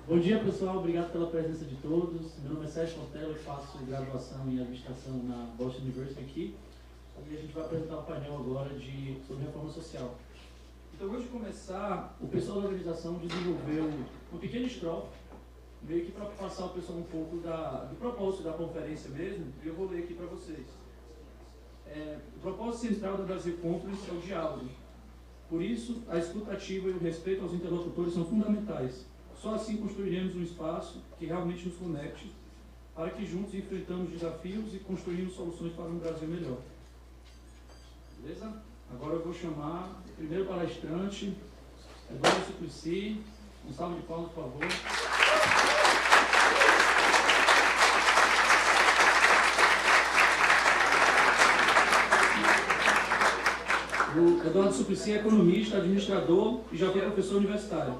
Bom dia, pessoal. Obrigado pela presença de todos. Meu nome é Sérgio Portela, eu faço graduação em administração na Boston University aqui. E a gente vai apresentar o painel agora sobre reforma social. Então, antes de começar, o pessoal da organização desenvolveu uma pequena estrofe, meio que para passar ao pessoal um pouco do propósito da conferência mesmo, e eu vou ler aqui para vocês. O propósito central da Brasil Conference é o diálogo. Por isso, a escuta ativa e o respeito aos interlocutores são fundamentais. Só assim construiremos um espaço que realmente nos conecte, para que juntos enfrentamos desafios e construímos soluções para um Brasil melhor. Beleza? Agora eu vou chamar o primeiro palestrante, Eduardo Suplicy. Um salve de palmas, por favor. O Eduardo Suplicy é economista, administrador e já foi professor universitário.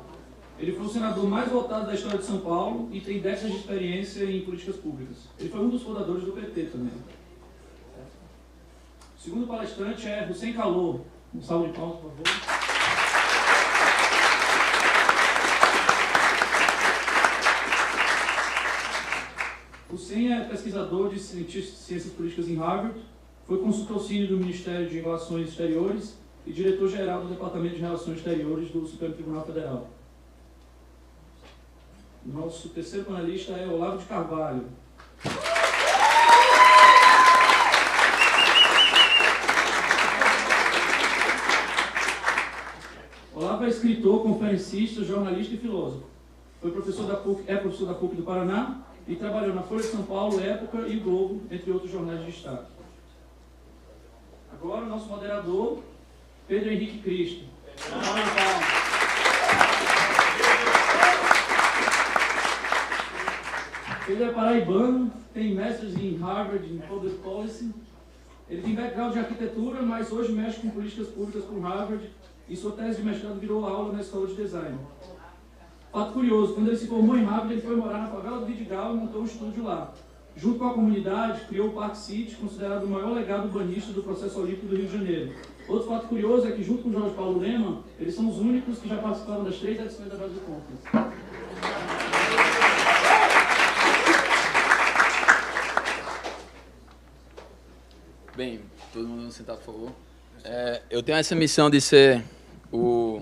Ele foi o senador mais votado da história de São Paulo e tem décadas de experiência em políticas públicas. Ele foi um dos fundadores do PT também. O segundo palestrante é Hussein Kalor. Um salve de palmas, por favor. Hussein é pesquisador de ciências políticas em Harvard, foi consultor sênior do Ministério de Relações Exteriores e diretor-geral do Departamento de Relações Exteriores do Supremo Tribunal Federal. Nosso terceiro panelista é Olavo de Carvalho. Olavo é escritor, conferencista, jornalista e filósofo. Foi professor da PUC, professor da PUC do Paraná e trabalhou na Folha de São Paulo, Época e o Globo, entre outros jornais de estado. Agora o nosso moderador, Pedro Henrique Cristo. Ele é paraibano, tem mestres em Harvard, em Public Policy. Ele tem background de arquitetura, mas hoje mexe com políticas públicas por Harvard e sua tese de mestrado virou aula na escola de design. Fato curioso, quando ele se formou em Harvard, ele foi morar na favela do Vidigal e montou um estúdio lá. Junto com a comunidade, criou o Park City, considerado o maior legado urbanístico do processo olímpico do Rio de Janeiro. Outro fato curioso é que, junto com o Jorge Paulo Lema, eles são os únicos que já participaram das 3 edições da Brasil Conference. Bem, todo mundo sentado, por favor. Eu tenho essa missão de ser o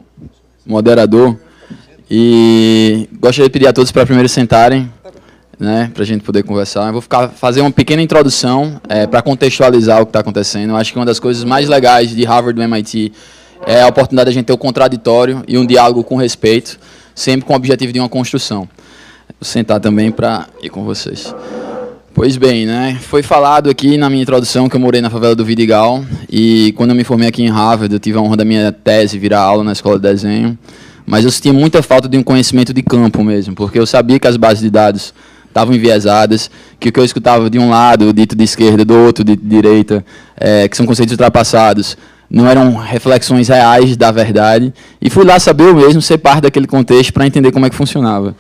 moderador e gostaria de pedir a todos para primeiro sentarem, né, para a gente poder conversar. Eu vou fazer uma pequena introdução para contextualizar o que está acontecendo. Eu acho que uma das coisas mais legais de Harvard e do MIT é a oportunidade de a gente ter o contraditório e um diálogo com respeito, sempre com o objetivo de uma construção. Vou sentar também para ir com vocês. Pois bem, né? Foi falado aqui na minha introdução que eu morei na favela do Vidigal e quando eu me formei aqui em Harvard, eu tive a honra da minha tese virar aula na escola de desenho, mas eu sentia muita falta de um conhecimento de campo mesmo, porque eu sabia que as bases de dados estavam enviesadas, que o que eu escutava de um lado, dito de esquerda, do outro, de direita, que são conceitos ultrapassados, não eram reflexões reais da verdade, e fui lá saber eu mesmo, ser parte daquele contexto para entender como é que funcionava.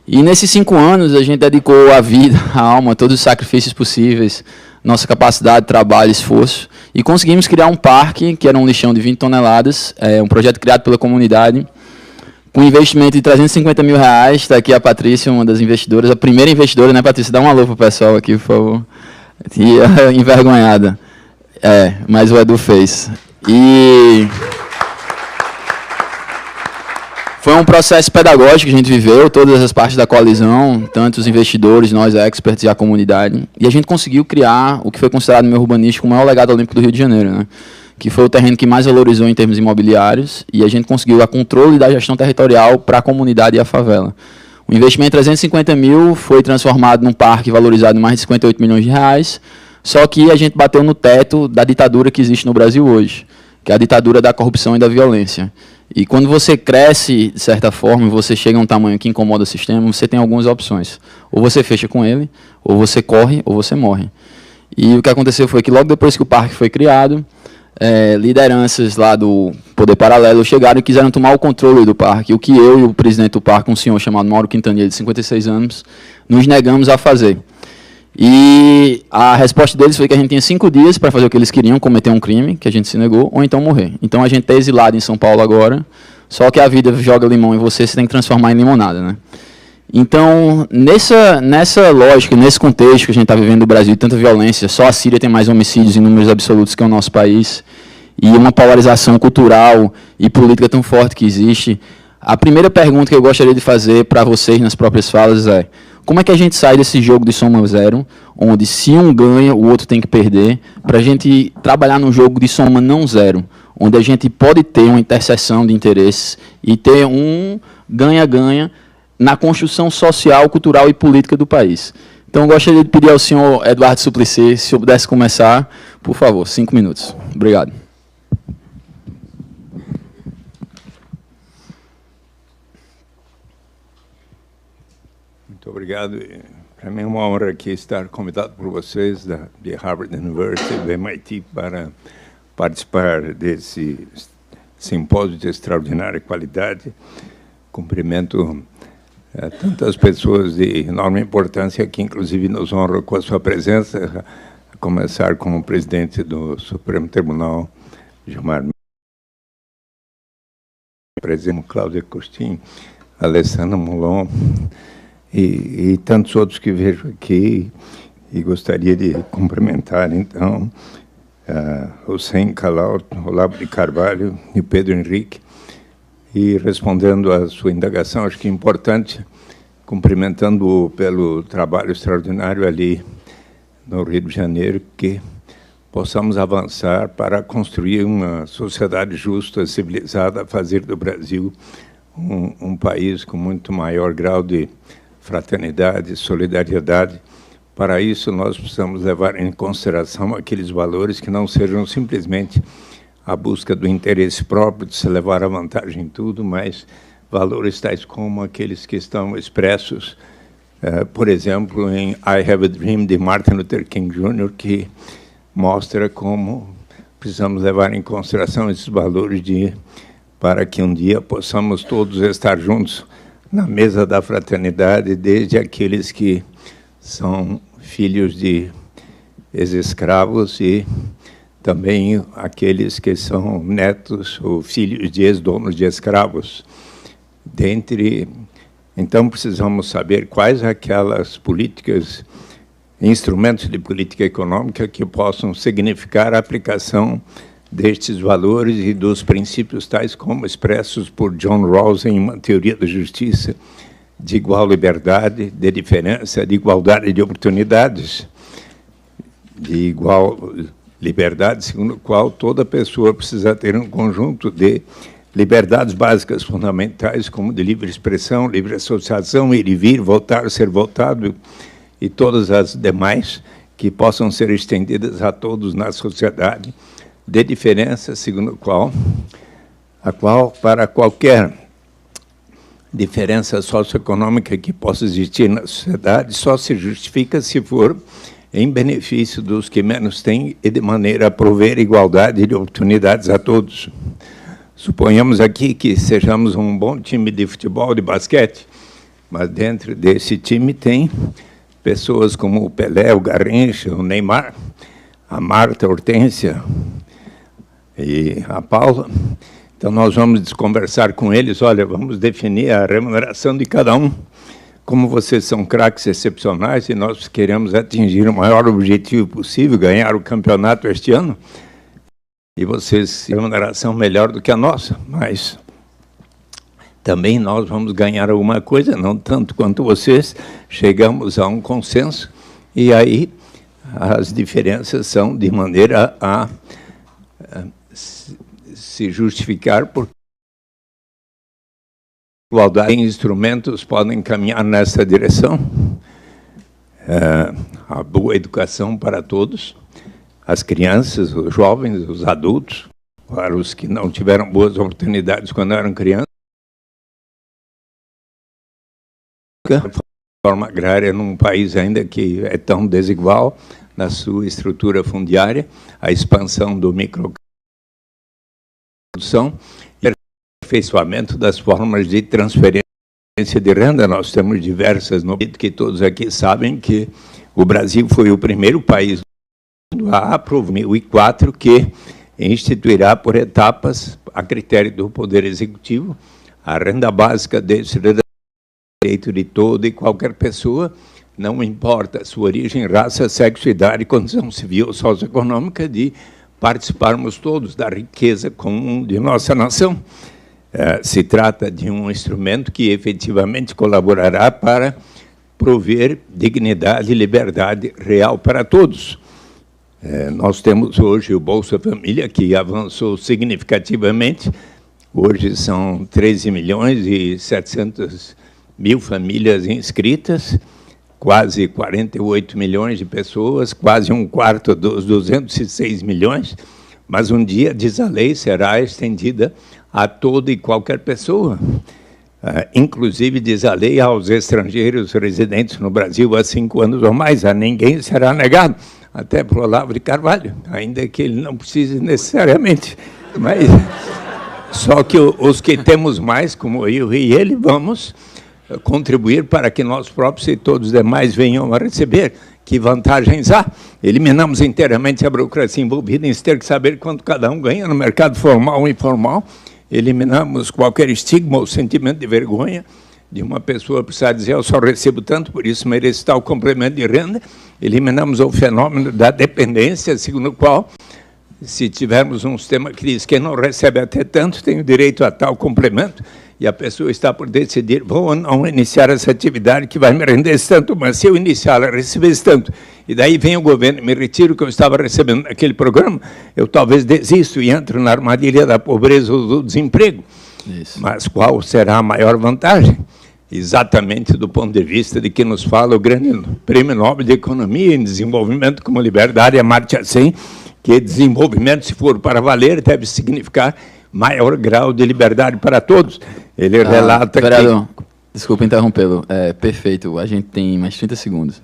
E nesses 5 anos a gente dedicou a vida, a alma, todos os sacrifícios possíveis, nossa capacidade, trabalho, esforço, e conseguimos criar um parque, que era um lixão de 20 toneladas, um projeto criado pela comunidade, com investimento de R$350 mil. Está aqui a Patrícia, uma das investidoras, a primeira investidora, né, Patrícia? Dá um alô para o pessoal aqui, por favor. E envergonhada. Mas o Edu fez. E foi um processo pedagógico que a gente viveu, todas as partes da coalizão, tanto os investidores, nós, experts e a comunidade. E a gente conseguiu criar o que foi considerado no meio urbanístico o maior legado olímpico do Rio de Janeiro, né? Que foi o terreno que mais valorizou em termos imobiliários, e a gente conseguiu o controle da gestão territorial para a comunidade e a favela. O investimento de 350 mil foi transformado num parque valorizado em mais de 58 milhões de reais, só que a gente bateu no teto da ditadura que existe no Brasil hoje, que é a ditadura da corrupção e da violência. E quando você cresce, de certa forma, você chega a um tamanho que incomoda o sistema, você tem algumas opções. Ou você fecha com ele, ou você corre, ou você morre. E o que aconteceu foi que logo depois que o parque foi criado, lideranças lá do Poder Paralelo chegaram e quiseram tomar o controle do parque, o que eu e o presidente do parque, um senhor chamado Mauro Quintanilha, de 56 anos, nos negamos a fazer. E a resposta deles foi que a gente tinha 5 dias para fazer o que eles queriam, cometer um crime, que a gente se negou, ou então morrer. Então a gente está exilado em São Paulo agora, só que a vida joga limão em você, você tem que transformar em limonada, né? Então, nessa lógica, nesse contexto que a gente está vivendo no Brasil, tanta violência, só a Síria tem mais homicídios em números absolutos que o nosso país, e uma polarização cultural e política tão forte que existe, a primeira pergunta que eu gostaria de fazer para vocês nas próprias falas é: como é que a gente sai desse jogo de soma zero, onde se um ganha, o outro tem que perder, para a gente trabalhar num jogo de soma não zero, onde a gente pode ter uma interseção de interesses e ter um ganha-ganha na construção social, cultural e política do país. Então, eu gostaria de pedir ao senhor Eduardo Suplicy, se eu pudesse começar, por favor, 5 minutos. Obrigado. Muito obrigado. Para mim é uma honra aqui estar convidado por vocês de Harvard University, do MIT, para participar desse simpósio de extraordinária qualidade. Cumprimento tantas pessoas de enorme importância que, inclusive, nos honram com a sua presença, a começar com o presidente do Supremo Tribunal, Gilmar, presidente Cláudia Costin, Alessandra Molon, e tantos outros que vejo aqui, e gostaria de cumprimentar, então, Hussein Kalaut, Olavo de Carvalho e Pedro Henrique. E respondendo à sua indagação, acho que é importante, cumprimentando-o pelo trabalho extraordinário ali no Rio de Janeiro, que possamos avançar para construir uma sociedade justa, civilizada, fazer do Brasil um país com muito maior grau de fraternidade, solidariedade. Para isso, nós precisamos levar em consideração aqueles valores que não sejam simplesmente a busca do interesse próprio, de se levar a vantagem em tudo, mas valores tais como aqueles que estão expressos, por exemplo, em I Have a Dream, de Martin Luther King Jr., que mostra como precisamos levar em consideração esses valores para que um dia possamos todos estar juntos na mesa da fraternidade, desde aqueles que são filhos de ex-escravos e também aqueles que são netos ou filhos de ex-donos de escravos. Então, precisamos saber quais aquelas políticas, instrumentos de política econômica que possam significar a aplicação destes valores e dos princípios tais como expressos por John Rawls em uma teoria da justiça, de igual liberdade, de diferença, de igualdade de oportunidades, de igual liberdade, segundo o qual toda pessoa precisa ter um conjunto de liberdades básicas fundamentais, como de livre expressão, livre associação, ir e vir, votar, ser votado, e todas as demais que possam ser estendidas a todos na sociedade, de diferença, segundo a qual para qualquer diferença socioeconômica que possa existir na sociedade só se justifica se for em benefício dos que menos têm e de maneira a prover igualdade de oportunidades a todos. Suponhamos aqui que sejamos um bom time de futebol, de basquete, mas dentro desse time tem pessoas como o Pelé, o Garrincha, o Neymar, a Marta, a Hortência e a Paula. Então, nós vamos conversar com eles, olha, vamos definir a remuneração de cada um. Como vocês são craques excepcionais e nós queremos atingir o maior objetivo possível, ganhar o campeonato este ano, e vocês têm uma remuneração melhor do que a nossa, mas também nós vamos ganhar alguma coisa, não tanto quanto vocês, chegamos a um consenso, e aí as diferenças são de maneira a se justificar por igualdade. Instrumentos podem caminhar nessa direção. A boa educação para todos, as crianças, os jovens, os adultos, para os que não tiveram boas oportunidades quando eram crianças. A reforma agrária num país ainda que é tão desigual na sua estrutura fundiária, a expansão do microprodução e o aperfeiçoamento das formas de transferência de renda. Nós temos diversas, no que todos aqui sabem que o Brasil foi o primeiro país do mundo a aprovar em 2004 que instituirá por etapas, a critério do Poder Executivo, a renda básica de cidadania direito de toda e qualquer pessoa, não importa a sua origem, raça, sexo, idade, condição civil ou socioeconômica, de participarmos todos da riqueza comum de nossa nação. Se trata de um instrumento que efetivamente colaborará para prover dignidade e liberdade real para todos. Nós temos hoje o Bolsa Família, que avançou significativamente. Hoje são 13.700.000 famílias inscritas, quase 48 milhões de pessoas, quase um quarto dos 206 milhões, mas um dia, diz a lei, será estendida a toda e qualquer pessoa. Inclusive, diz a lei, aos estrangeiros residentes no Brasil há 5 anos ou mais, a ninguém será negado, até para o Olavo de Carvalho, ainda que ele não precise necessariamente. Mas, só que os que temos mais, como eu e ele, vamos contribuir para que nós próprios e todos os demais venham a receber. Que vantagens há? Eliminamos inteiramente a burocracia envolvida em ter que saber quanto cada um ganha no mercado formal ou informal. Eliminamos qualquer estigma ou sentimento de vergonha de uma pessoa precisar dizer eu só recebo tanto, por isso mereço tal complemento de renda. Eliminamos o fenômeno da dependência, segundo o qual, se tivermos um sistema que diz que quem não recebe até tanto tem o direito a tal complemento, e a pessoa está por decidir, vou ou não iniciar essa atividade que vai me render esse tanto, mas se eu iniciar, receber esse tanto, e daí vem o governo e me retira o que eu estava recebendo naquele programa, eu talvez desisto e entro na armadilha da pobreza ou do desemprego. Isso. Mas qual será a maior vantagem? Exatamente do ponto de vista de que nos fala o grande Prêmio Nobel de Economia em Desenvolvimento como Liberdade, Amartya Sen, que desenvolvimento, se for para valer, deve significar maior grau de liberdade para todos. Ele relata vereador, que... Desculpa interrompê-lo. Perfeito, a gente tem mais 30 segundos.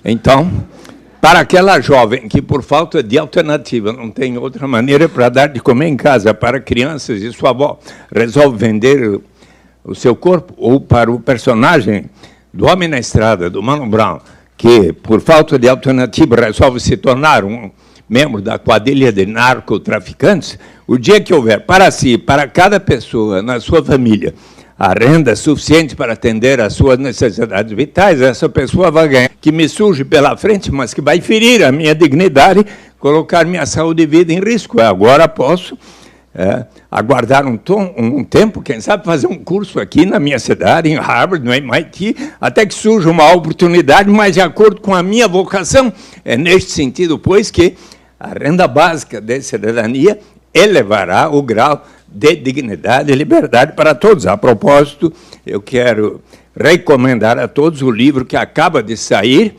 Então, para aquela jovem que, por falta de alternativa, não tem outra maneira para dar de comer em casa para crianças e sua avó resolve vender o seu corpo, ou para o personagem do Homem na Estrada, do Mano Brown, que, por falta de alternativa, resolve se tornar um membro da quadrilha de narcotraficantes, o dia que houver para si, para cada pessoa na sua família, a renda suficiente para atender às suas necessidades vitais, essa pessoa vai ganhar, que me surge pela frente, mas que vai ferir a minha dignidade, colocar minha saúde e vida em risco. Agora posso aguardar um tempo, quem sabe fazer um curso aqui na minha cidade, em Harvard, no MIT, até que surja uma oportunidade, mas de acordo com a minha vocação. É neste sentido, pois, que a renda básica de cidadania elevará o grau de dignidade e liberdade para todos. A propósito, eu quero recomendar a todos o livro que acaba de sair,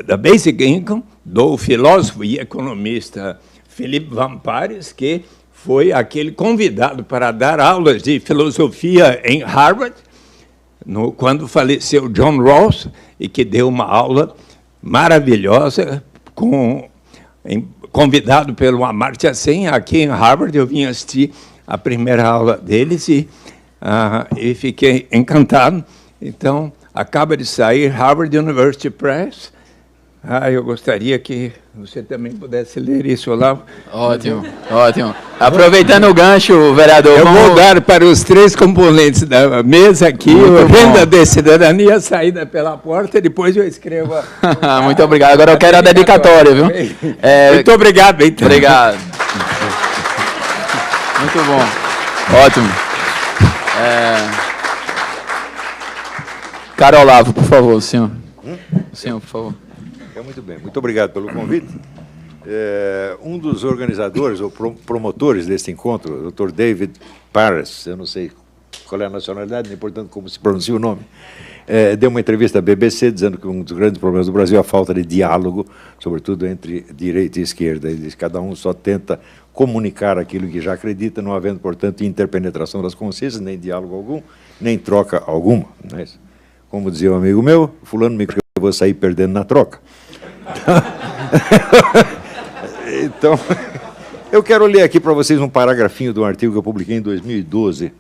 da Basic Income, do filósofo e economista Philippe Van Parijs, que foi aquele convidado para dar aulas de filosofia em Harvard, quando faleceu John Rawls, e que deu uma aula maravilhosa, convidado pelo Amartya Sen, aqui em Harvard. Eu vim assistir a primeira aula deles e fiquei encantado. Então, acaba de sair, Harvard University Press. Eu gostaria que você também pudesse ler isso, Olavo. Ótimo, ótimo. Aproveitando o gancho, vereador... Eu vou dar para os 3 componentes da mesa aqui, renda de cidadania, saída pela porta, depois eu escrevo... Muito obrigado. Agora eu quero a dedicatória, viu? Muito obrigado, então. Obrigado. Muito bom. Ótimo. Cara Olavo, por favor, o senhor. O senhor, por favor. Muito bem, muito obrigado pelo convite. Um dos organizadores ou promotores deste encontro, o Dr. David Paris, eu não sei qual é a nacionalidade, nem, portanto, como se pronuncia o nome, deu uma entrevista à BBC dizendo que um dos grandes problemas do Brasil é a falta de diálogo, sobretudo entre direita e esquerda. Ele diz que cada um só tenta comunicar aquilo que já acredita, não havendo, portanto, interpenetração das consciências, nem diálogo algum, nem troca alguma. Mas, como dizia um amigo meu, fulano me eu vou sair perdendo na troca. Então, eu quero ler aqui para vocês um paragrafinho de um artigo que eu publiquei em 2012,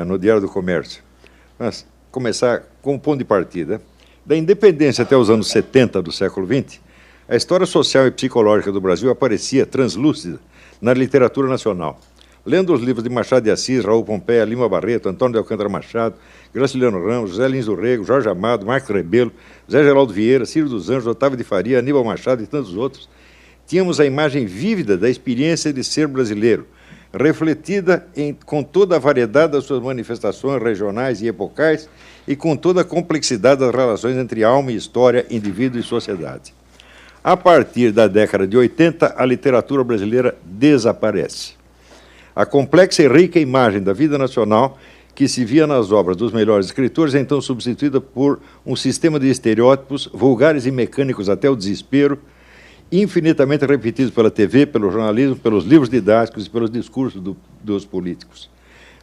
no Diário do Comércio. Mas começar com um ponto de partida. Da independência até os anos 70 do século XX, a história social e psicológica do Brasil aparecia translúcida na literatura nacional. lendo os livros de Machado de Assis, Raul Pompeia, Lima Barreto, Antônio de Alcântara Machado, Graciliano Ramos, José Lins do Rego, Jorge Amado, Marcos Rebelo, José Geraldo Vieira, Ciro dos Anjos, Otávio de Faria, Aníbal Machado e tantos outros, tínhamos a imagem vívida da experiência de ser brasileiro, refletida com toda a variedade das suas manifestações regionais e epocais e com toda a complexidade das relações entre alma e história, indivíduo e sociedade. A partir da década de 80, a literatura brasileira desaparece. A complexa e rica imagem da vida nacional que se via nas obras dos melhores escritores é então substituída por um sistema de estereótipos vulgares e mecânicos até o desespero, infinitamente repetidos pela TV, pelo jornalismo, pelos livros didáticos e pelos discursos dos políticos.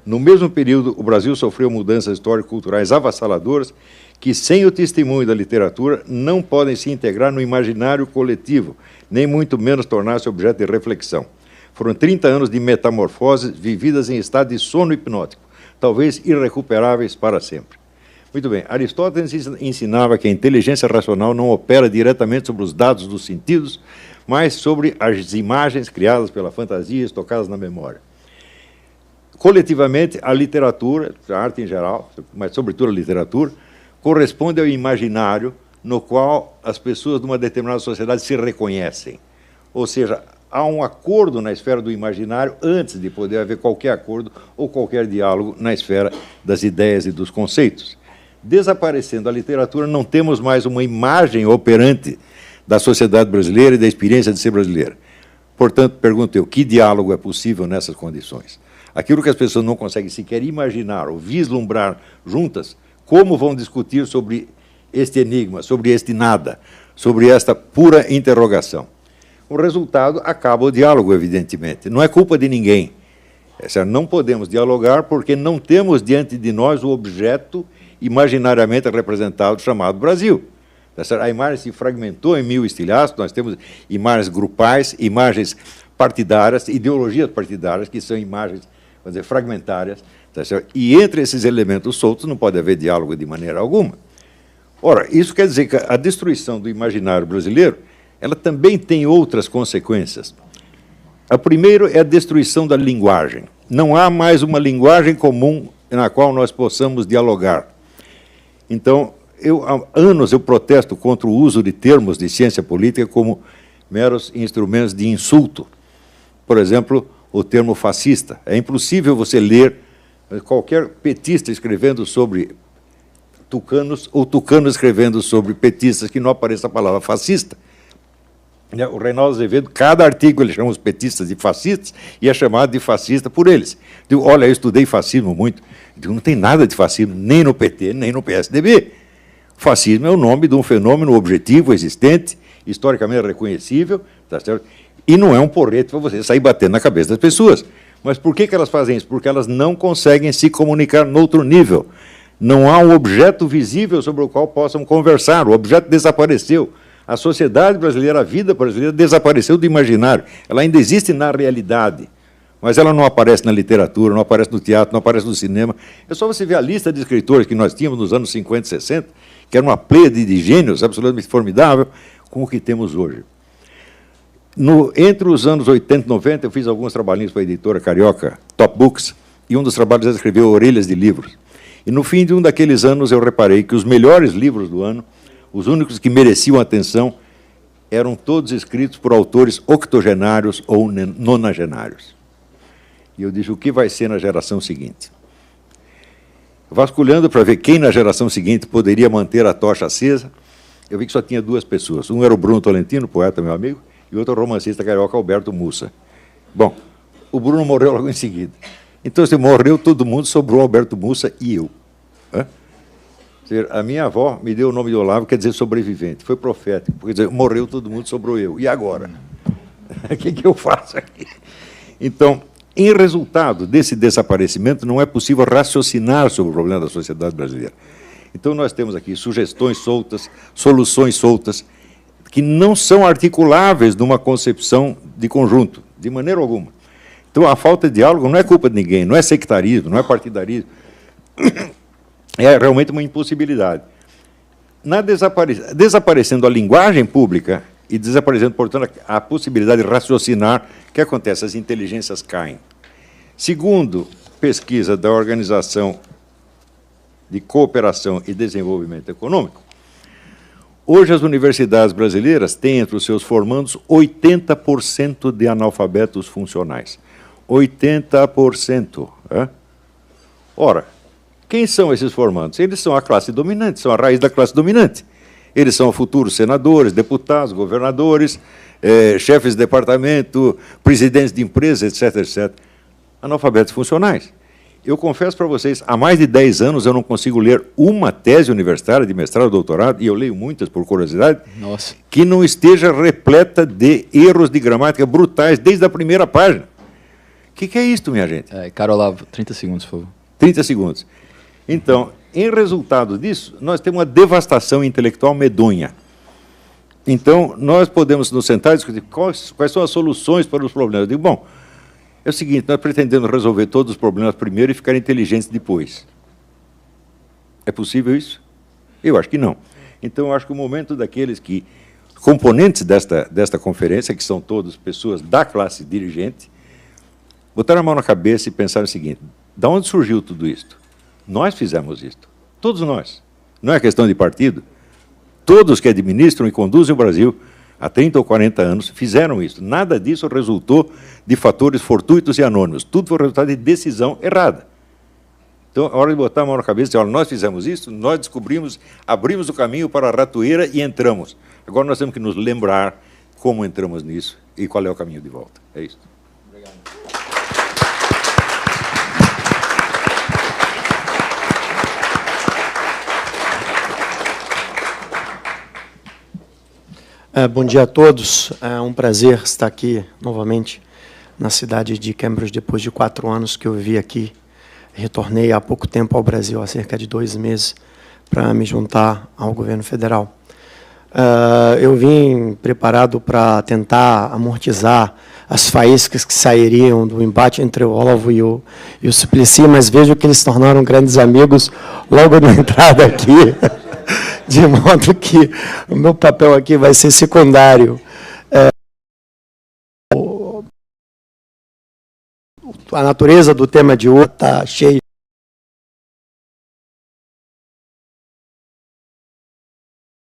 No mesmo período, o Brasil sofreu mudanças histórico-culturais avassaladoras que, sem o testemunho da literatura, não podem se integrar no imaginário coletivo, nem muito menos tornar-se objeto de reflexão. Foram 30 anos de metamorfoses vividas em estado de sono hipnótico, talvez irrecuperáveis para sempre. Muito bem, Aristóteles ensinava que a inteligência racional não opera diretamente sobre os dados dos sentidos, mas sobre as imagens criadas pela fantasia estocadas na memória. Coletivamente, a literatura, a arte em geral, mas sobretudo a literatura, corresponde ao imaginário no qual as pessoas de uma determinada sociedade se reconhecem. Ou seja, há um acordo na esfera do imaginário antes de poder haver qualquer acordo ou qualquer diálogo na esfera das ideias e dos conceitos. Desaparecendo a literatura, não temos mais uma imagem operante da sociedade brasileira e da experiência de ser brasileira. Portanto, pergunto eu, que diálogo é possível nessas condições? Aquilo que as pessoas não conseguem sequer imaginar ou vislumbrar juntas, como vão discutir sobre este enigma, sobre este nada, sobre esta pura interrogação? O resultado acaba o diálogo, evidentemente. Não é culpa de ninguém. Não podemos dialogar porque não temos diante de nós o objeto imaginariamente representado chamado Brasil. A imagem se fragmentou em 1000 estilhaços, nós temos imagens grupais, imagens partidárias, ideologias partidárias, que são imagens, vamos dizer, fragmentárias, e entre esses elementos soltos não pode haver diálogo de maneira alguma. Ora, isso quer dizer que a destruição do imaginário brasileiro, ela também tem outras consequências. A primeira é a destruição da linguagem. Não há mais uma linguagem comum na qual nós possamos dialogar. Então, há anos eu protesto contra o uso de termos de ciência política como meros instrumentos de insulto. Por exemplo, o termo fascista. É impossível você ler qualquer petista escrevendo sobre tucanos ou tucanos escrevendo sobre petistas que não apareça a palavra fascista. O Reinaldo Azevedo, cada artigo ele chama os petistas de fascistas e é chamado de fascista por eles. Digo, olha, eu estudei fascismo muito. Digo, não tem nada de fascismo, nem no PT, nem no PSDB. O fascismo é o nome de um fenômeno objetivo, existente, historicamente reconhecível, tá certo? E não é um porrete para você sair batendo na cabeça das pessoas. Mas por que elas fazem isso? Porque elas não conseguem se comunicar noutro nível. Não há um objeto visível sobre o qual possam conversar, o objeto desapareceu. A sociedade brasileira, a vida brasileira desapareceu do imaginário. Ela ainda existe na realidade, mas ela não aparece na literatura, não aparece no teatro, não aparece no cinema. É só você ver a lista de escritores que nós tínhamos nos anos 50 e 60, que era uma pleiade de gênios absolutamente formidável, com o que temos hoje. Entre os anos 80 e 90, eu fiz alguns trabalhinhos para a editora carioca Top Books, e um dos trabalhos eu escrevi Orelhas de Livros. E no fim de um daqueles anos eu reparei que os melhores livros do ano, os únicos que mereciam atenção, eram todos escritos por autores octogenários ou nonagenários. E eu disse, o que vai ser na geração seguinte? Vasculhando para ver quem na geração seguinte poderia manter a tocha acesa, eu vi que só tinha duas pessoas. Um era o Bruno Tolentino, poeta, meu amigo, e outro o romancista carioca Alberto Mussa. Bom, o Bruno morreu logo em seguida. Então, se morreu todo mundo, sobrou Alberto Mussa e eu. A minha avó me deu o nome de Olavo, quer dizer sobrevivente. Foi profético, quer dizer, morreu todo mundo, sobrou eu. E agora? O que eu faço aqui? Então, em resultado desse desaparecimento, não é possível raciocinar sobre o problema da sociedade brasileira. Então, nós temos aqui sugestões soltas, soluções soltas, que não são articuláveis numa concepção de conjunto, de maneira alguma. Então, a falta de diálogo não é culpa de ninguém, não é sectarismo, não é partidarismo. É realmente uma impossibilidade. Desaparecendo a linguagem pública e desaparecendo, portanto, a possibilidade de raciocinar, o que acontece? As inteligências caem. Segundo pesquisa da Organização de Cooperação e Desenvolvimento Econômico, hoje as universidades brasileiras têm entre os seus formandos 80% de analfabetos funcionais. 80%. É? Ora, quem são esses formandos? Eles são a classe dominante, são a raiz da classe dominante. Eles são futuros senadores, deputados, governadores, chefes de departamento, presidentes de empresas, etc., etc. Analfabetos funcionais. Eu confesso para vocês, há mais de 10 anos eu não consigo ler uma tese universitária de mestrado ou doutorado, e eu leio muitas por curiosidade, Nossa. que não esteja repleta de erros de gramática brutais desde a primeira página. O que é isto, minha gente? Carolavo, 30 segundos, por favor. 30 segundos. Então, em resultado disso, nós temos uma devastação intelectual medonha. Então, nós podemos nos sentar e discutir quais são as soluções para os problemas. Eu digo, bom, é o seguinte, nós pretendemos resolver todos os problemas primeiro e ficar inteligentes depois. É possível isso? Eu acho que não. Então, eu acho que o momento daqueles que, componentes desta conferência, que são todos pessoas da classe dirigente, botaram a mão na cabeça e pensaram o seguinte, de onde surgiu tudo isto? Nós fizemos isto. Todos nós. Não é questão de partido. Todos que administram e conduzem o Brasil há 30 ou 40 anos fizeram isso. Nada disso resultou de fatores fortuitos e anônimos. Tudo foi resultado de decisão errada. Então, a hora de botar a mão na cabeça e dizer, olha, nós fizemos isso, nós descobrimos, abrimos o caminho para a ratoeira e entramos. Agora nós temos que nos lembrar como entramos nisso e qual é o caminho de volta. É isso. Obrigado. Bom dia a todos. É um prazer estar aqui novamente na cidade de Cambridge, depois de 4 anos que eu vivi aqui. Retornei há pouco tempo ao Brasil, há cerca de 2 meses, para me juntar ao governo federal. Eu vim preparado para tentar amortizar as faíscas que sairiam do embate entre o Olavo e o Suplicy, mas vejo que eles se tornaram grandes amigos logo na entrada aqui. De modo que o meu papel aqui vai ser secundário. A natureza do tema de hoje está cheia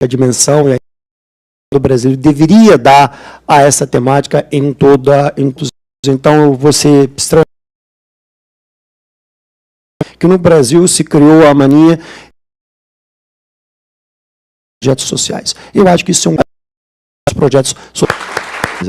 de dimensão e do Brasil deveria dar a essa temática em toda. Então, eu vou ser extremamente que no Brasil se criou a mania projetos sociais. Eu acho que isso é um dos projetos sociais.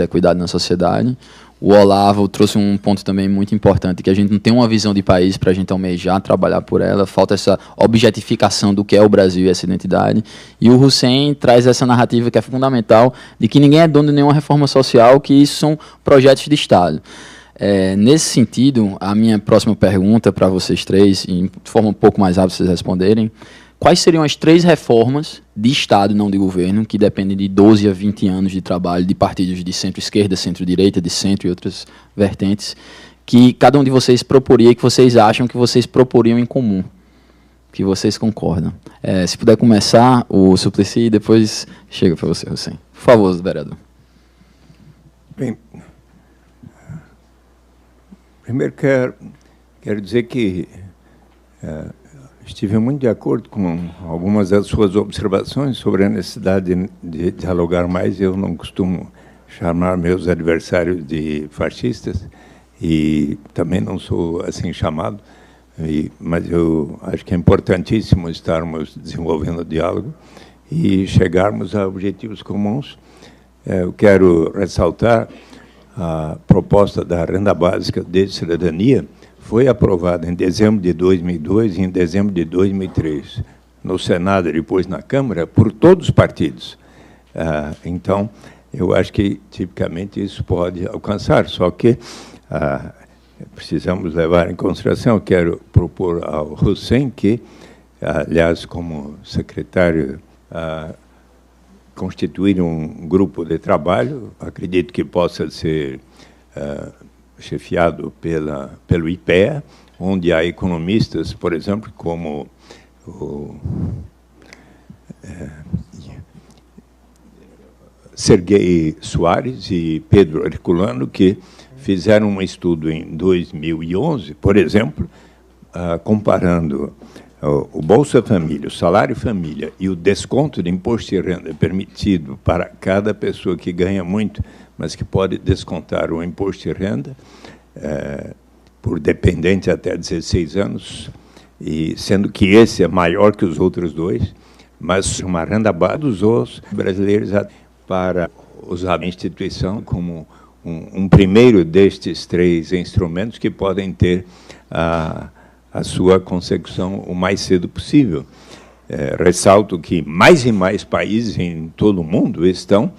Cuidado na sociedade. O Olavo trouxe um ponto também muito importante, que a gente não tem uma visão de país para a gente almejar, trabalhar por ela, falta essa objetificação do que é o Brasil e essa identidade. E o Hussein traz essa narrativa que é fundamental, de que ninguém é dono de nenhuma reforma social, que isso são projetos de Estado. Nesse sentido, a minha próxima pergunta para vocês três, de forma um pouco mais rápida vocês responderem, quais seriam as 3 reformas de Estado, não de governo, que dependem de 12 a 20 anos de trabalho de partidos de centro-esquerda, centro-direita, de centro e outras vertentes, que cada um de vocês proporia e que vocês acham que vocês proporiam em comum, que vocês concordam? Se puder começar, o Suplicy, e depois chega para você, Hussein. Por favor, vereador. Bem, primeiro quero dizer que estive muito de acordo com algumas das suas observações sobre a necessidade de dialogar mais. Eu não costumo chamar meus adversários de fascistas e também não sou assim chamado, mas eu acho que é importantíssimo estarmos desenvolvendo o diálogo e chegarmos a objetivos comuns. Eu quero ressaltar a proposta da renda básica de cidadania, foi aprovada em dezembro de 2002 e em dezembro de 2003, no Senado e depois na Câmara, por todos os partidos. Então, eu acho que, tipicamente, isso pode alcançar, só que precisamos levar em consideração, quero propor ao Hussein que, aliás, como secretário, constituir um grupo de trabalho, acredito que possa ser chefiado pelo IPEA, onde há economistas, por exemplo, como o Serguei Soares e Pedro Herculano, que fizeram um estudo em 2011, por exemplo, comparando o Bolsa Família, o salário família e o desconto de imposto de renda permitido para cada pessoa que ganha muito, mas que pode descontar o imposto de renda por dependente até 16 anos, e sendo que esse é maior que os outros dois, mas uma renda base dos brasileiros para usar a instituição como um primeiro destes 3 instrumentos que podem ter a sua consecução o mais cedo possível. Ressalto que mais e mais países em todo o mundo estão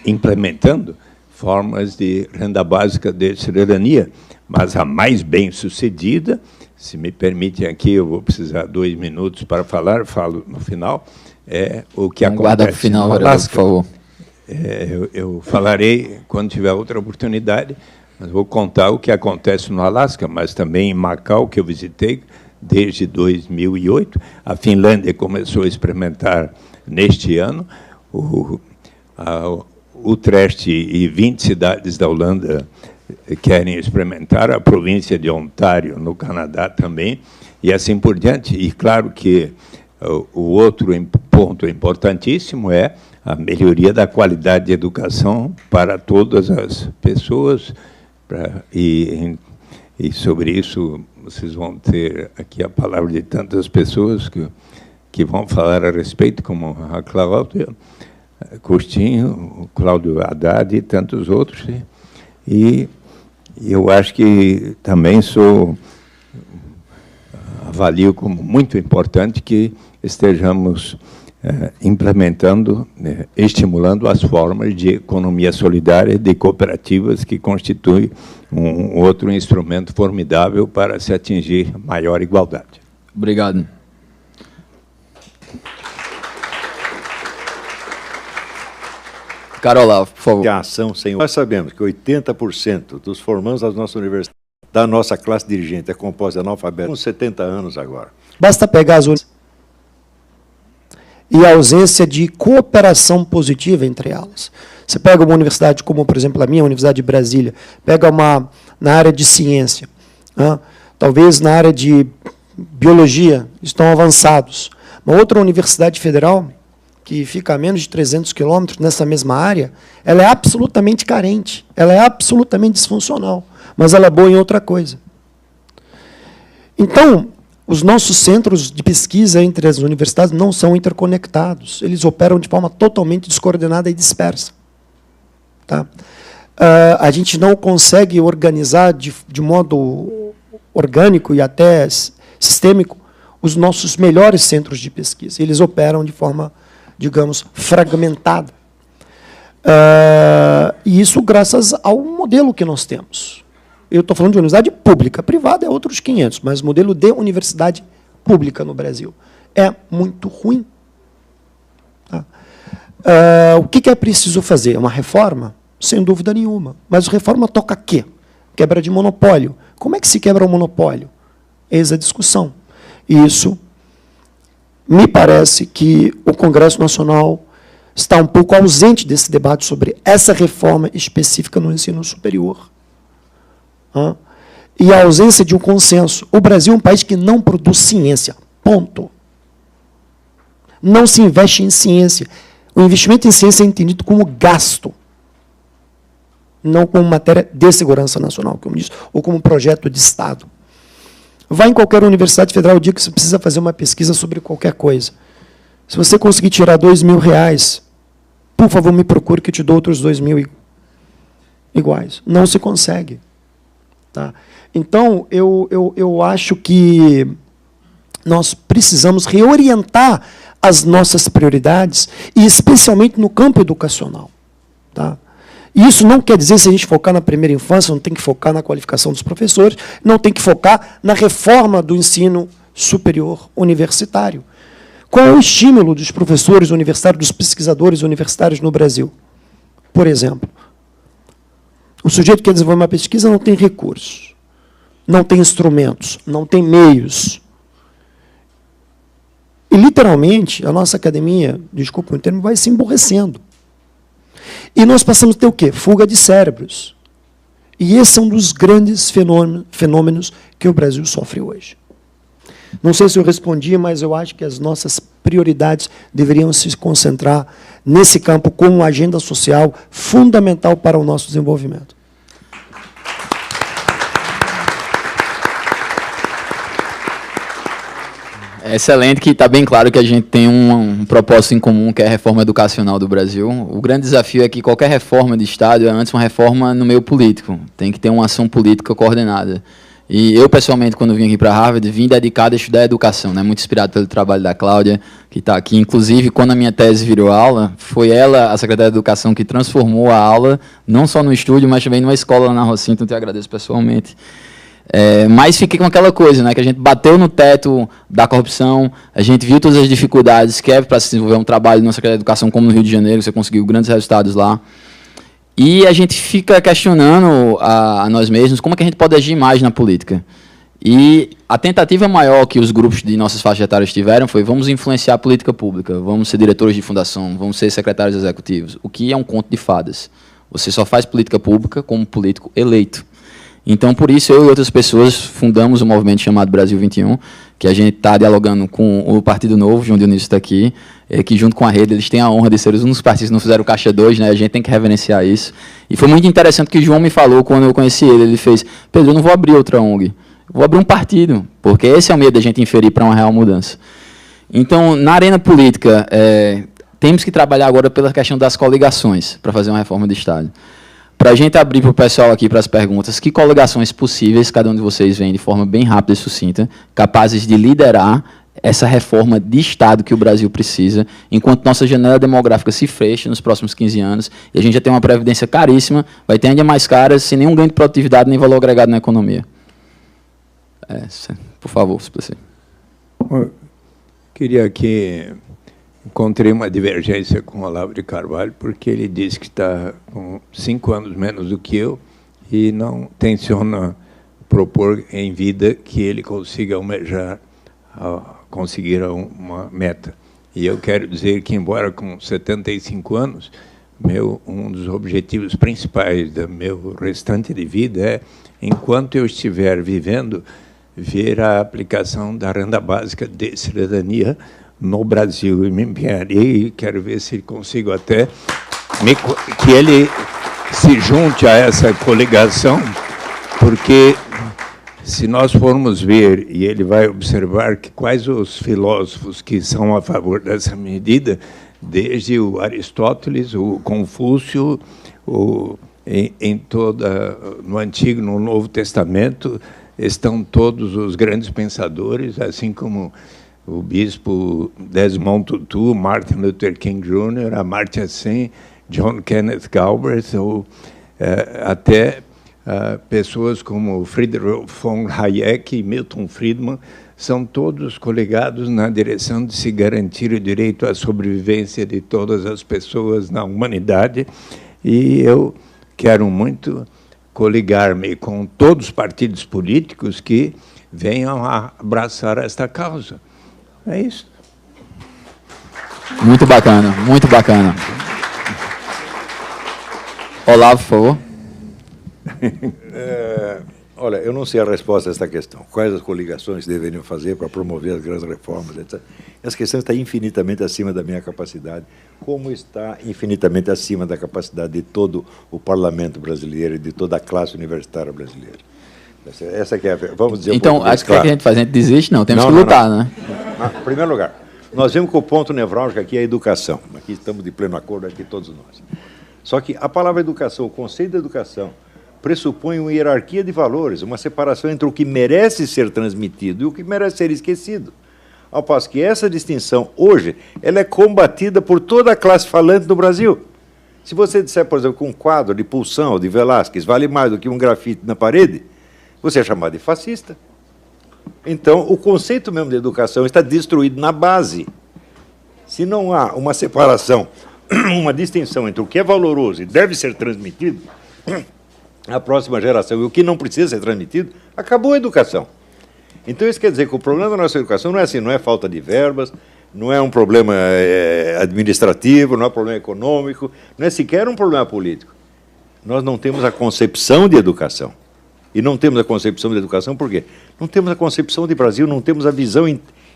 implementando formas de renda básica de cidadania, mas a mais bem-sucedida, se me permitem aqui, eu vou precisar 2 minutos para falar, falo no final, é o que acontece. Guarda para o final, por favor. Eu falarei quando tiver outra oportunidade, mas vou contar o que acontece no Alasca, mas também em Macau, que eu visitei desde 2008. A Finlândia começou a experimentar neste ano. Utrecht e 20 cidades da Holanda querem experimentar, a província de Ontário, no Canadá, também, e assim por diante. E, claro, que o outro ponto importantíssimo é a melhoria da qualidade de educação para todas as pessoas, e sobre isso vocês vão ter aqui a palavra de tantas pessoas que vão falar a respeito, como a Cláudia Coutinho, o Cláudio Haddad e tantos outros. E eu acho que também avalio como muito importante que estejamos implementando, estimulando as formas de economia solidária, de cooperativas, que constituem um outro instrumento formidável para se atingir maior igualdade. Obrigado. Carola, por favor. A ação sem... Nós sabemos que 80% dos formandos das nossas universidades, da nossa classe dirigente, é composta de analfabetos, com 70 anos agora. Basta pegar as e a ausência de cooperação positiva entre elas. Você pega uma universidade como, por exemplo, a minha Universidade de Brasília, pega na área de ciência, talvez na área de biologia, estão avançados. Uma outra universidade federal, que fica a menos de 300 quilômetros nessa mesma área, ela é absolutamente carente, ela é absolutamente disfuncional, mas ela é boa em outra coisa. Então, os nossos centros de pesquisa entre as universidades não são interconectados. Eles operam de forma totalmente descoordenada e dispersa. Tá? A gente não consegue organizar de modo orgânico e até sistêmico os nossos melhores centros de pesquisa. Eles operam de forma, digamos, fragmentada. E isso graças ao modelo que nós temos. Eu estou falando de universidade pública, privada é outros 500, mas o modelo de universidade pública no Brasil é muito ruim. Tá? O que é preciso fazer? Uma reforma? Sem dúvida nenhuma. Mas reforma toca quê? Quebra de monopólio. Como é que se quebra o monopólio? Eis a discussão. E isso, me parece que o Congresso Nacional está um pouco ausente desse debate sobre essa reforma específica no ensino superior. E a ausência de um consenso. O Brasil é um país que não produz ciência. Ponto. Não se investe em ciência. O investimento em ciência é entendido como gasto, não como matéria de segurança nacional, como disse, ou como projeto de Estado. Vá em qualquer universidade federal o dia que você precisa fazer uma pesquisa sobre qualquer coisa. Se você conseguir tirar R$2.000, por favor, me procure que eu te dou outros 2.000 iguais. Não se consegue. Tá? Então, eu acho que nós precisamos reorientar as nossas prioridades, e especialmente no campo educacional. Tá? E isso não quer dizer, se a gente focar na primeira infância, não tem que focar na qualificação dos professores, não tem que focar na reforma do ensino superior universitário. Qual é o estímulo dos professores universitários, dos pesquisadores universitários no Brasil? Por exemplo, o sujeito que quer desenvolver uma pesquisa não tem recursos, não tem instrumentos, não tem meios. E, literalmente, a nossa academia, desculpa o termo, vai se emborrecendo. E nós passamos a ter o quê? Fuga de cérebros. E esse é um dos grandes fenômenos que o Brasil sofre hoje. Não sei se eu respondi, mas eu acho que as nossas prioridades deveriam se concentrar nesse campo como uma agenda social fundamental para o nosso desenvolvimento. É excelente, que está bem claro que a gente tem um propósito em comum, que é a reforma educacional do Brasil. O grande desafio é que qualquer reforma de Estado é antes uma reforma no meio político. Tem que ter uma ação política coordenada. E eu, pessoalmente, quando vim aqui para Harvard, vim dedicado a estudar educação, né? Muito inspirado pelo trabalho da Cláudia, que está aqui. Inclusive, quando a minha tese virou aula, foi ela, a secretária de Educação, que transformou a aula, não só no estúdio, mas também numa escola lá na Rocinha, então eu te agradeço pessoalmente. Mas fiquei com aquela coisa, né, que a gente bateu no teto da corrupção, a gente viu todas as dificuldades que é para se desenvolver um trabalho na Secretaria de Educação, como no Rio de Janeiro, você conseguiu grandes resultados lá. E a gente fica questionando a nós mesmos como é que a gente pode agir mais na política. E a tentativa maior que os grupos de nossas faixas etárias tiveram foi: vamos influenciar a política pública, vamos ser diretores de fundação, vamos ser secretários executivos, o que é um conto de fadas. Você só faz política pública como político eleito. Então, por isso, eu e outras pessoas fundamos um movimento chamado Brasil 21, que a gente está dialogando com o Partido Novo, João Dionísio está aqui, que junto com a Rede, eles têm a honra de ser os únicos partidos que não fizeram Caixa 2, né? A gente tem que reverenciar isso. E foi muito interessante que o João me falou quando eu conheci ele. Ele fez: Pedro, eu não vou abrir outra ONG, eu vou abrir um partido, porque esse é o meio da gente inferir para uma real mudança. Então, na arena política, temos que trabalhar agora pela questão das coligações, para fazer uma reforma de Estado. Para a gente abrir para o pessoal aqui para as perguntas, que coligações possíveis cada um de vocês vem de forma bem rápida e sucinta, capazes de liderar essa reforma de Estado que o Brasil precisa, enquanto nossa janela demográfica se fecha nos próximos 15 anos, e a gente já tem uma previdência caríssima, vai ter ainda mais caras, sem nenhum ganho de produtividade nem valor agregado na economia. Por favor, se você. Queria aqui... Encontrei uma divergência com o Olavo de Carvalho, porque ele disse que está com 5 anos menos do que eu e não tenciona propor em vida que ele consiga almejar, conseguir uma meta. E eu quero dizer que, embora com 75 anos, um dos objetivos principais do meu restante de vida é, enquanto eu estiver vivendo, ver a aplicação da renda básica de cidadania no Brasil, e me empenharei e quero ver se consigo até que ele se junte a essa coligação, porque se nós formos ver, e ele vai observar que quais os filósofos que são a favor dessa medida, desde o Aristóteles, o Confúcio, no Antigo e no Novo Testamento, estão todos os grandes pensadores, assim como o bispo Desmond Tutu, Martin Luther King Jr., Amartya Sen, John Kenneth Galbraith, ou até pessoas como Friedrich von Hayek e Milton Friedman, são todos coligados na direção de se garantir o direito à sobrevivência de todas as pessoas na humanidade, e eu quero muito coligar-me com todos os partidos políticos que venham a abraçar esta causa. É isso. Muito bacana, muito bacana. Olavo, por favor. Olha, eu não sei a resposta a esta questão. Quais as coligações deveriam fazer para promover as grandes reformas, etc. Essa questão está infinitamente acima da minha capacidade, como está infinitamente acima da capacidade de todo o parlamento brasileiro e de toda a classe universitária brasileira. Essa que é a... Vamos dizer então, acho que a gente faz, a gente desiste, não, temos que lutar, né? Em primeiro lugar, nós vemos que o ponto nevrálgico aqui é a educação. Aqui estamos de pleno acordo, aqui todos nós. Só que a palavra educação, o conceito de educação, pressupõe uma hierarquia de valores, uma separação entre o que merece ser transmitido e o que merece ser esquecido. Ao passo que essa distinção, hoje, ela é combatida por toda a classe falante do Brasil. Se você disser, por exemplo, que um quadro de Poussin ou de Velázquez vale mais do que um grafite na parede, você é chamado de fascista. Então, o conceito mesmo de educação está destruído na base. Se não há uma separação, uma distinção entre o que é valoroso e deve ser transmitido à próxima geração e o que não precisa ser transmitido, acabou a educação. Então, isso quer dizer que o problema da nossa educação não é assim, não é falta de verbas, não é um problema administrativo, não é um problema econômico, não é sequer um problema político. nós não temos a concepção de educação. E não temos a concepção de educação por quê? Não temos a concepção de Brasil, não temos a visão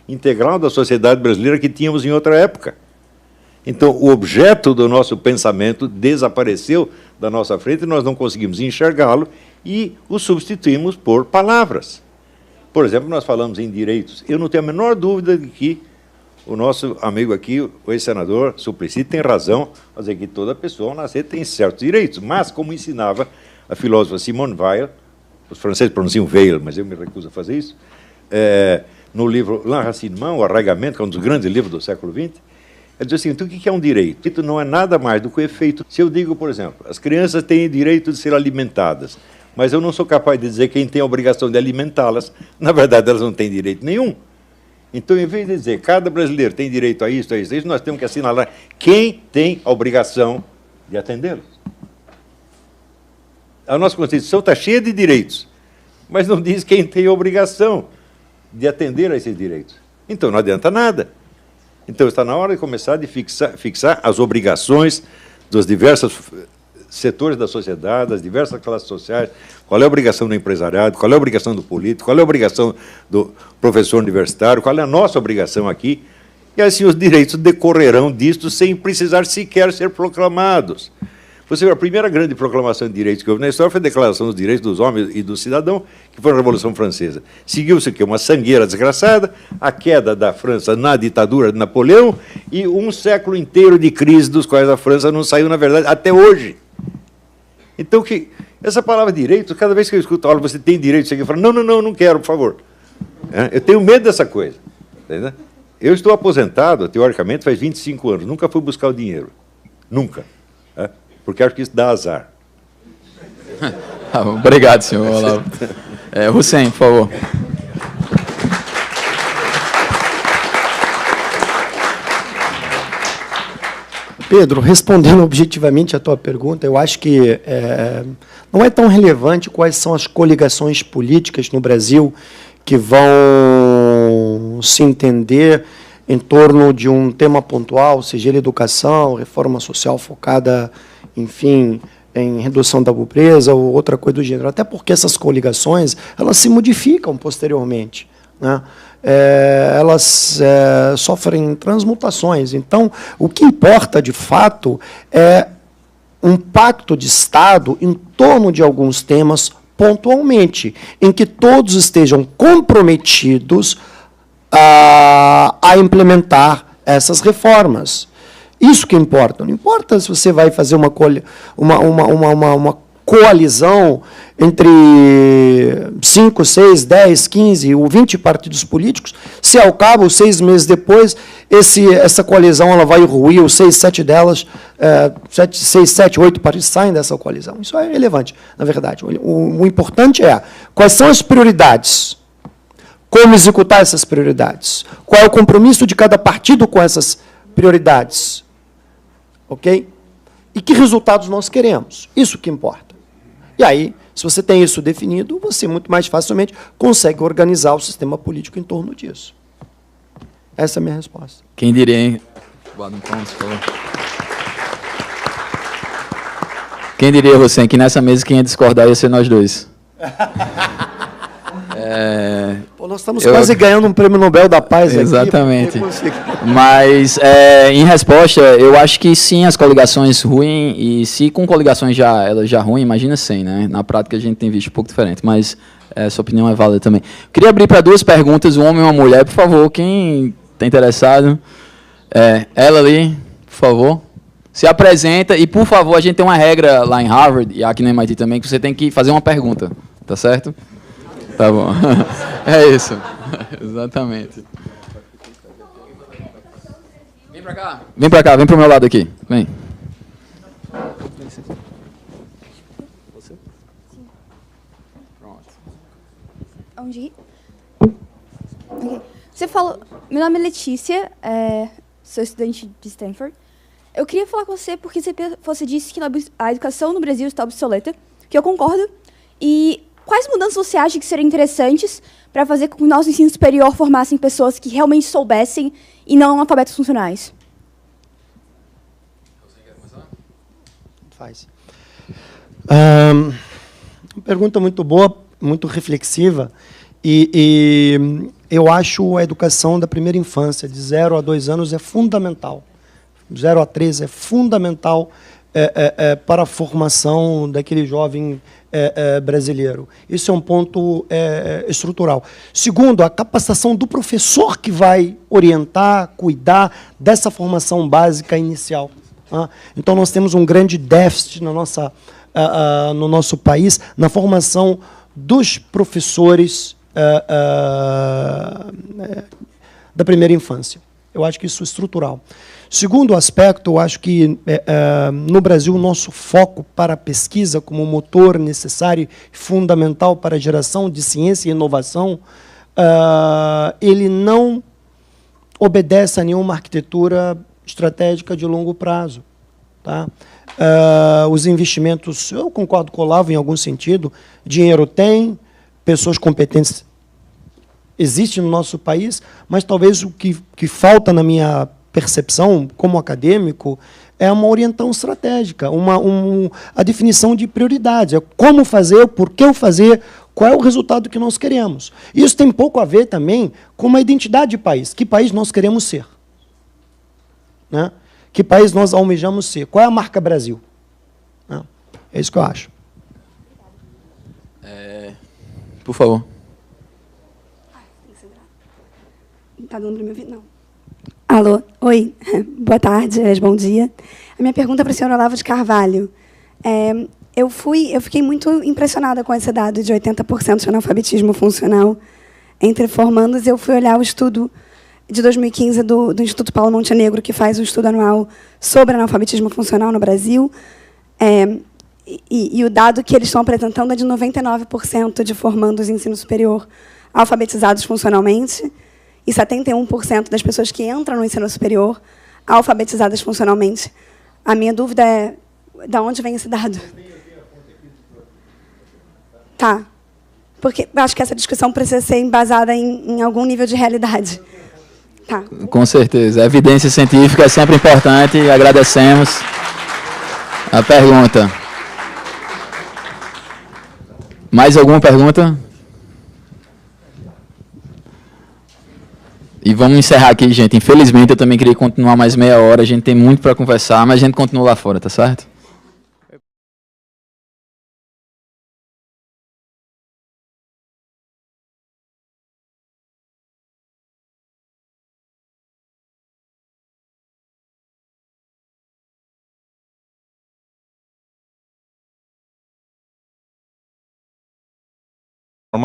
integral da sociedade brasileira que tínhamos em outra época. Então, o objeto do nosso pensamento desapareceu da nossa frente, nós não conseguimos enxergá-lo e o substituímos por palavras. Por exemplo, nós falamos em direitos. Eu não tenho a menor dúvida de que o nosso amigo aqui, o ex-senador Suplicy, tem razão ao dizer que toda pessoa ao nascer tem certos direitos. Mas, como ensinava a filósofa Simone Weil, os franceses pronunciam Weil, mas eu me recuso a fazer isso, no livro L'Enracinement, o Arraigamento, que é um dos grandes livros do século XX, ele diz assim, então, o que é um direito? Direito não é nada mais do que o efeito. Se eu digo, por exemplo, as crianças têm direito de ser alimentadas, mas eu não sou capaz de dizer quem tem a obrigação de alimentá-las, na verdade, elas não têm direito nenhum. Então, em vez de dizer cada brasileiro tem direito a isso, nós temos que assinalar quem tem a obrigação de atendê-los. A nossa Constituição está cheia de direitos, mas não diz quem tem a obrigação de atender a esses direitos. Então, não adianta nada. Então, está na hora de começar a fixar as obrigações dos diversos setores da sociedade, das diversas classes sociais, qual é a obrigação do empresariado, qual é a obrigação do político, qual é a obrigação do professor universitário, qual é a nossa obrigação aqui, e assim os direitos decorrerão disto sem precisar sequer ser proclamados. Você vê, a primeira grande proclamação de direitos que houve na história foi a Declaração dos Direitos dos Homens e do Cidadão, que foi a Revolução Francesa. Seguiu-se o quê? Uma sangueira desgraçada, a queda da França na ditadura de Napoleão e um século inteiro de crise dos quais a França não saiu, na verdade, até hoje. Então, essa palavra direito, cada vez que eu escuto, olha, você tem direito, eu falo, não quero, por favor. Eu tenho medo dessa coisa. Entendeu? Eu estou aposentado, teoricamente, faz 25 anos, nunca fui buscar o dinheiro. Nunca. Porque acho que isso dá azar. Obrigado, senhor Olavo. Hussein, por favor. Pedro, respondendo objetivamente a tua pergunta, eu acho que não é tão relevante quais são as coligações políticas no Brasil que vão se entender em torno de um tema pontual, seja ele educação, reforma social focada, enfim, em redução da pobreza ou outra coisa do gênero. Até porque essas coligações elas se modificam posteriormente, né? Elas sofrem transmutações. Então, o que importa, de fato, é um pacto de Estado em torno de alguns temas pontualmente, em que todos estejam comprometidos a implementar essas reformas. Isso que importa. Não importa se você vai fazer uma coalizão entre 5, 6, 10, 15 ou 20 partidos políticos, se ao cabo, 6 meses depois, essa coalizão ela vai ruir, os 6, 7 delas, 6, 7, 8 partidos saem dessa coalizão. Isso é irrelevante, na verdade. O importante é quais são as prioridades, como executar essas prioridades, qual é o compromisso de cada partido com essas prioridades, ok? E que resultados nós queremos. Isso que importa. E aí, se você tem isso definido, você muito mais facilmente consegue organizar o sistema político em torno disso. Essa é a minha resposta. Quem diria, hein? Quem diria, Hussein, que nessa mesa quem ia discordar ia ser nós dois. Pô, nós estamos quase ganhando um prêmio Nobel da Paz. Exatamente. Aqui. Mas, em resposta, eu acho que sim, as coligações ruins, e se com coligações elas já ruins, imagina sem, né? Na prática a gente tem visto um pouco diferente, mas essa opinião é válida também. Queria abrir para 2 perguntas, um homem e uma mulher, por favor, quem está interessado? Ela ali, por favor. Se apresenta e, por favor, a gente tem uma regra lá em Harvard, e aqui no MIT também, que você tem que fazer uma pergunta, tá certo? Tá bom. É isso. Exatamente. Vem pra cá. Vem pra cá, vem pro meu lado aqui. Vem. Você? Pronto. Onde ir? Okay. Você falou... Meu nome é Letícia, sou estudante de Stanford. Eu queria falar com você porque você disse que a educação no Brasil está obsoleta, que eu concordo, e... Quais mudanças você acha que seriam interessantes para fazer com que o nosso ensino superior formassem pessoas que realmente soubessem e não analfabetos funcionais? Faz. Uma pergunta muito boa, muito reflexiva, e eu acho a educação da primeira infância, de 0 a 2 anos, é fundamental. 0 a 3 é fundamental para a formação daquele jovem brasileiro. Isso é um ponto estrutural. Segundo, a capacitação do professor que vai orientar, cuidar dessa formação básica inicial. Então, nós temos um grande déficit no nosso país na formação dos professores da primeira infância. Eu acho que isso é estrutural. Segundo aspecto, eu acho que no Brasil o nosso foco para a pesquisa como motor necessário e fundamental para a geração de ciência e inovação, ele não obedece a nenhuma arquitetura estratégica de longo prazo. Tá? Os investimentos, eu concordo com o Olavo em algum sentido, dinheiro tem, pessoas competentes existem no nosso país, mas talvez o que falta na minha percepção como acadêmico é uma orientação estratégica, a definição de prioridades, como fazer, por que fazer, qual é o resultado que nós queremos. Isso tem pouco a ver também com uma identidade de país, que país nós queremos ser, né? Que país nós almejamos ser, qual é a marca Brasil, né? É isso que eu acho. Por favor. Está dando para me ouvir? Não. Alô, oi, boa tarde, bom dia. A minha pergunta é para o senhor Olavo de Carvalho. Eu fiquei muito impressionada com esse dado de 80% de analfabetismo funcional entre formandos. Eu fui olhar o estudo de 2015 do Instituto Paulo Montenegro, que faz um estudo anual sobre analfabetismo funcional no Brasil, e o dado que eles estão apresentando é de 99% de formandos em ensino superior alfabetizados funcionalmente, e 71% das pessoas que entram no ensino superior alfabetizadas funcionalmente. A minha dúvida é, de onde vem esse dado? Tá. Porque eu acho que essa discussão precisa ser embasada em algum nível de realidade. Tá. Com certeza. A evidência científica é sempre importante e agradecemos a pergunta. Mais alguma pergunta? E vamos encerrar aqui, gente. Infelizmente, eu também queria continuar mais meia hora. A gente tem muito para conversar, mas a gente continua lá fora, tá certo?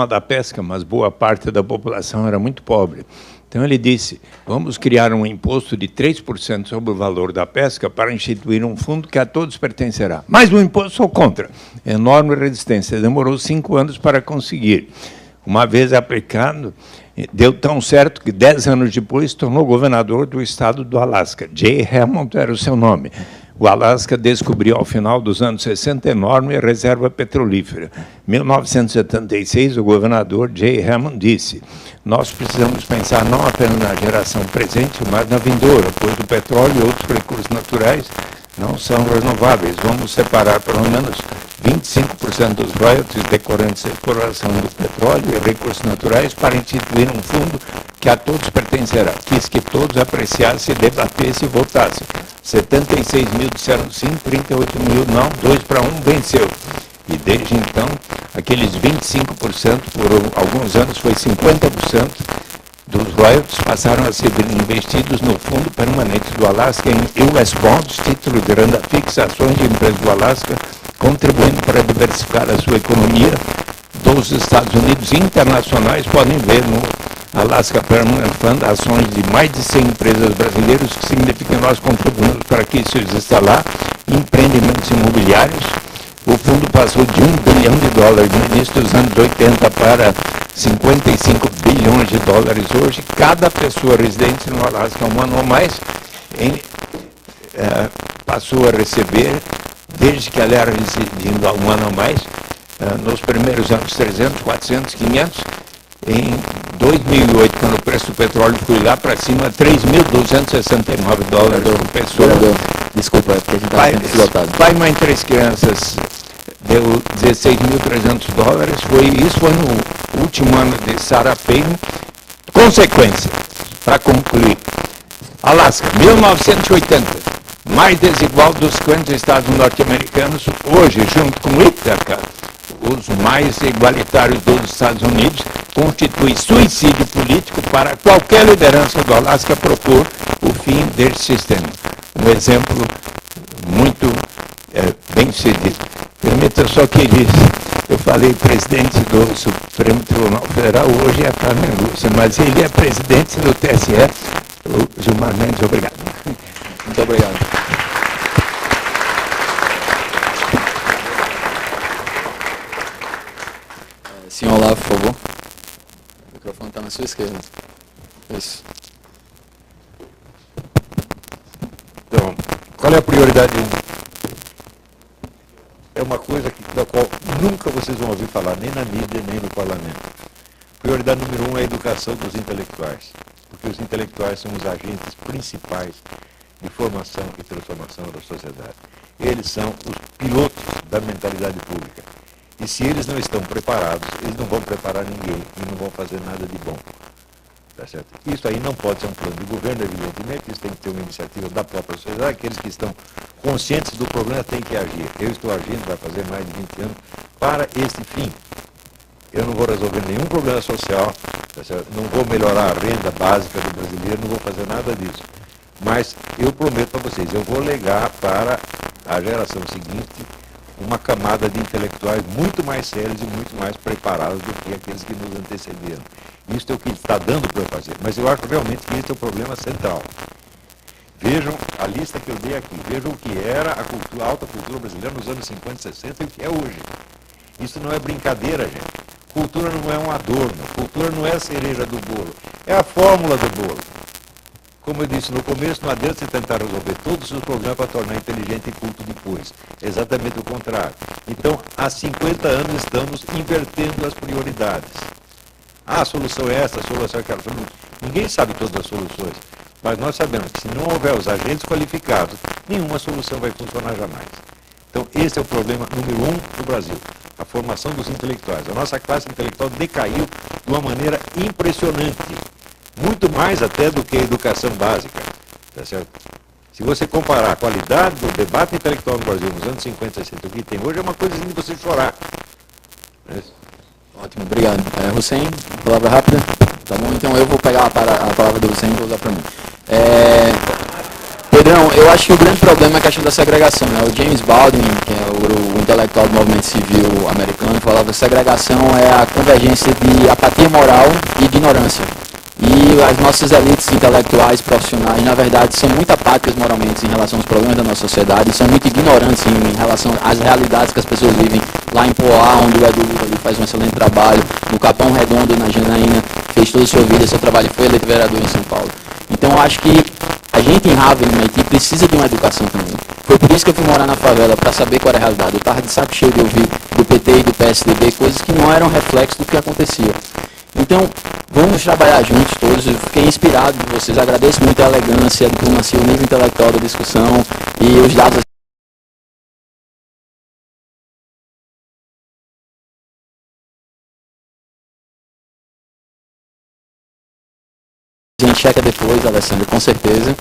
Da pesca, mas boa parte da população era muito pobre. Então ele disse, vamos criar um imposto de 3% sobre o valor da pesca para instituir um fundo que a todos pertencerá. Mas o imposto sou contra. Enorme resistência. Demorou 5 anos para conseguir. Uma vez aplicado, deu tão certo que 10 anos depois tornou governador do estado do Alasca. J. Hammond era o seu nome. O Alasca descobriu, ao final dos anos 60, enorme reserva petrolífera. Em 1976, o governador J. Hammond disse, nós precisamos pensar não apenas na geração presente, mas na vindoura, pois o petróleo e outros recursos naturais não são renováveis. Vamos separar pelo menos 25% dos royalties decorrentes da exploração do petróleo e recursos naturais para instituir um fundo que a todos pertencerá. Quis que todos apreciassem, debatessem e votassem. 76 mil disseram sim, 38 mil não, 2 para 1 venceu. E desde então, aqueles 25%, por alguns anos foi 50%, dos royalties passaram a ser investidos no Fundo Permanente do Alasca em US Bonds, título de renda fixa, ações de empresas do Alasca, contribuindo para diversificar a sua economia. Dos Estados Unidos internacionais podem ver no Alaska Permanent Fund ações de mais de 100 empresas brasileiras, que significa que nós contribuímos para que isso exista lá, empreendimentos imobiliários. O fundo passou de $1 bilhão no início dos anos 80 para 55 bilhões de dólares hoje. Cada pessoa residente no Alasca há 1 ano ou mais passou a receber, desde que ela era residindo há 1 ano ou mais, nos primeiros anos 300, 400, 500, em 2008, quando o preço do petróleo foi lá para cima, $3.269 por pessoa. Desculpa, é porque a gente está esgotado. Pai, mãe, 3 crianças, deu $16.300. Isso foi no último ano de Sarah Palin. Consequência, para concluir. Alasca, 1980, mais desigual dos 50 estados norte-americanos. Hoje, junto com Ítaca, os mais igualitários dos Estados Unidos, constitui suicídio político para qualquer liderança do Alasca propor o fim deste sistema. Um exemplo muito bem sucedido. Permita só que eu falei presidente do Supremo Tribunal Federal, hoje é a Carmen Lúcia, mas ele é presidente do TSE, o Gilmar Mendes. Obrigado. Muito obrigado. Senhor Olavo, por favor. O microfone está na sua esquerda. Isso. Então, qual é a prioridade 1? É uma coisa da qual nunca vocês vão ouvir falar, nem na mídia, nem no parlamento. Prioridade número 1 é a educação dos intelectuais, porque os intelectuais são os agentes principais de formação e transformação da sociedade. Eles são os pilotos da mentalidade pública. E se eles não estão preparados, eles não vão preparar ninguém e não vão fazer nada de bom. Tá certo? Isso aí não pode ser um plano de governo, evidentemente, isso tem que ter uma iniciativa da própria sociedade, aqueles que estão conscientes do problema têm que agir. Eu estou agindo, vai fazer mais de 20 anos, para este fim. Eu não vou resolver nenhum problema social, tá certo? Não vou melhorar a renda básica do brasileiro, não vou fazer nada disso. Mas eu prometo para vocês, eu vou legar para a geração seguinte uma camada de intelectuais muito mais sérios e muito mais preparados do que aqueles que nos antecederam. Isso é o que está dando para eu fazer, mas eu acho realmente que esse é o problema central. Vejam a lista que eu dei aqui, vejam o que era a alta cultura brasileira nos anos 50 e 60 e o que é hoje. Isso não é brincadeira, gente. Cultura não é um adorno, cultura não é a cereja do bolo, é a fórmula do bolo. Como eu disse no começo, não adianta você tentar resolver todos os problemas para tornar inteligente e culto depois. É exatamente o contrário. Então, há 50 anos estamos invertendo as prioridades. A solução é essa, a solução é aquela. Ninguém sabe todas as soluções, mas nós sabemos que se não houver os agentes qualificados, nenhuma solução vai funcionar jamais. Então, esse é o problema número 1 do Brasil, a formação dos intelectuais. A nossa classe intelectual decaiu de uma maneira impressionante. Muito mais até do que a educação básica, tá certo? Se você comparar a qualidade do debate intelectual no Brasil nos anos 50 e 60, o que tem hoje é uma coisa de você chorar. Ótimo, obrigado. Hussein, palavra rápida? Tá bom, então eu vou pegar a palavra do Hussein e vou usar para mim. Pedrão, eu acho que o grande problema é a questão da segregação, né? O James Baldwin, que é o intelectual do movimento civil americano, falava que segregação é a convergência de apatia moral e de ignorância. E as nossas elites intelectuais, profissionais, na verdade, são muito apáticas moralmente em relação aos problemas da nossa sociedade, são muito ignorantes em relação às realidades que as pessoas vivem. Lá em Poá, onde o Edu Lula faz um excelente trabalho, no Capão Redondo, na Janaína, fez toda a sua vida, seu trabalho foi eleito vereador em São Paulo. Então, eu acho que a gente em Harvard, no Haiti, precisa de uma educação também. Foi por isso que eu fui morar na favela, para saber qual era a realidade. Eu estava de saco cheio de ouvir do PT e do PSDB coisas que não eram reflexo do que acontecia. Então, vamos trabalhar juntos todos. Eu fiquei inspirado de vocês. Agradeço muito a elegância, a diplomacia, o nível intelectual da discussão e os dados. A gente checa depois, Alessandro, com certeza.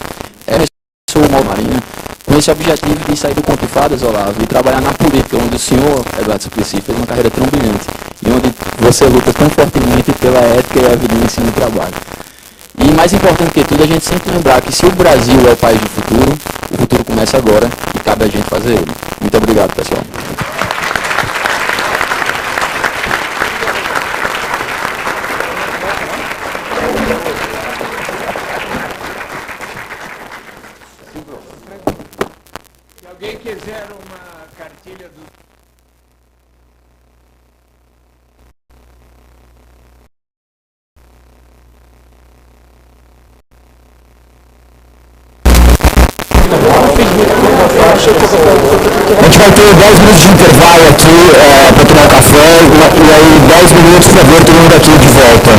Sou o Marina, com esse objetivo de sair do conto de fadas, Olavo, e trabalhar na política, onde o senhor, Eduardo Suplicy, fez uma carreira tão brilhante, e onde você luta tão fortemente pela ética e a evidência no trabalho. E mais importante que tudo, a gente sempre lembrar que se o Brasil é o país do futuro, o futuro começa agora e cabe a gente fazer ele. Muito obrigado, pessoal. Se alguém quiser uma cartilha do... A gente vai ter 10 minutos de intervalo aqui para tomar um café e aí 10 minutos para ver todo mundo aqui de volta.